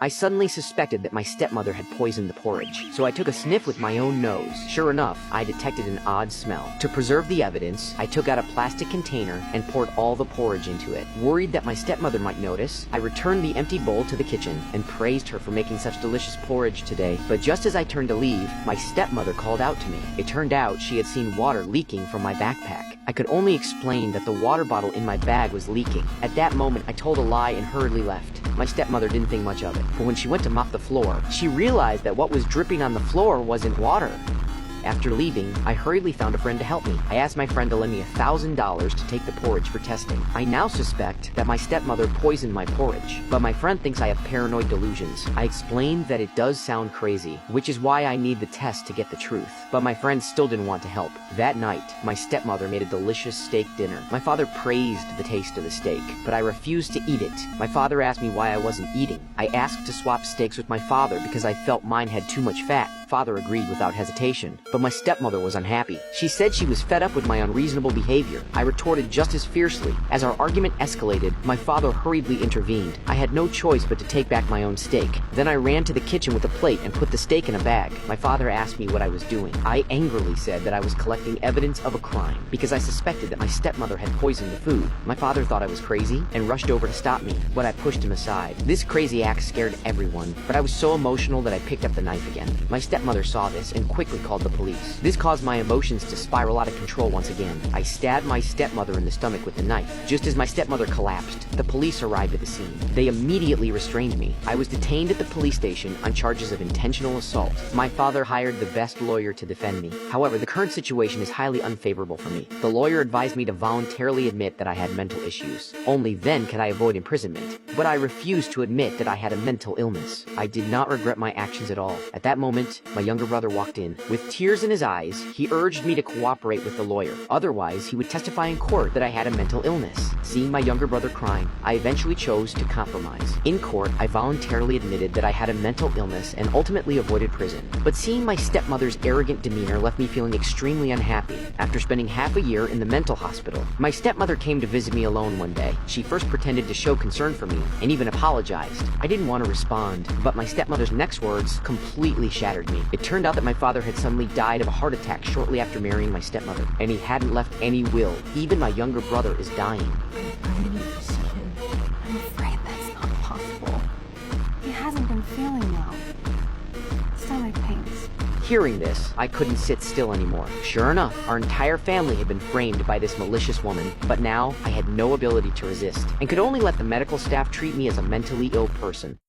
I suddenly suspected that my stepmother had poisoned the porridge, so I took a sniff with my own nose. Sure enough, I detected an odd smell. To preserve the evidence, I took out a plastic container and poured all the porridge into it. Worried that my stepmother might notice, I returned the empty bowl to the kitchen and praised her for making such delicious porridge today. But just as I turned to leave, my stepmother called out to me. It turned out she had seen water leaking from my backpack. I could only explain that the water bottle in my bag was leaking. At that moment, I told a lie and hurriedly left. My stepmother didn't think much of it, but when she went to mop the floor, she realized that what was dripping on the floor wasn't water. After leaving, I hurriedly found a friend to help me. I asked my friend to lend me $1,000 to take the porridge for testing. I now suspect that my stepmother poisoned my porridge, but my friend thinks I have paranoid delusions. I explained that it does sound crazy, which is why I need the test to get the truth. But my friend still didn't want to help. That night, my stepmother made a delicious steak dinner. My father praised the taste of the steak, but I refused to eat it. My father asked me why I wasn't eating. I asked to swap steaks with my father because I felt mine had too much fat. Father agreed without hesitation, but my stepmother was unhappy. She said she was fed up with my unreasonable behavior. I retorted just as fiercely. As our argument escalated, my father hurriedly intervened. I had no choice but to take back my own steak. Then I ran to the kitchen with a plate and put the steak in a bag. My father asked me what I was doing. I angrily said that I was collecting evidence of a crime because I suspected that my stepmother had poisoned the food. My father thought I was crazy and rushed over to stop me, but I pushed him aside. This crazy act scared everyone, but I was so emotional that I picked up the knife again. My stepmother saw this and quickly called the police. This caused my emotions to spiral out of control once again. I stabbed my stepmother in the stomach with the knife. Just as my stepmother collapsed, the police arrived at the scene. They immediately restrained me. I was detained at the police station on charges of intentional assault. My father hired the best lawyer to defend me. However, the current situation is highly unfavorable for me. The lawyer advised me to voluntarily admit that I had mental issues. Only then could I avoid imprisonment. But I refused to admit that I had a mental illness. I did not regret my actions at all. At that moment, my younger brother walked in. With tears in his eyes, he urged me to cooperate with the lawyer. Otherwise, he would testify in court that I had a mental illness. Seeing my younger brother crying, I eventually chose to compromise. In court, I voluntarily admitted that I had a mental illness and ultimately avoided prison. But seeing my stepmother's arrogant demeanor left me feeling extremely unhappy. After spending half a year in the mental hospital, my stepmother came to visit me alone one day. She first pretended to show concern for me and even apologized. I didn't want to respond, but my stepmother's next words completely shattered me. It turned out that my father had suddenly died of a heart attack shortly after marrying my stepmother, and he hadn't left any will. Even my younger brother is dying. I need to see him. I'm afraid that's not possible. He hasn't been feeling well. Stomach pains. Hearing this, I couldn't sit still anymore. Sure enough, our entire family had been framed by this malicious woman, but now I had no ability to resist, and could only let the medical staff treat me as a mentally ill person.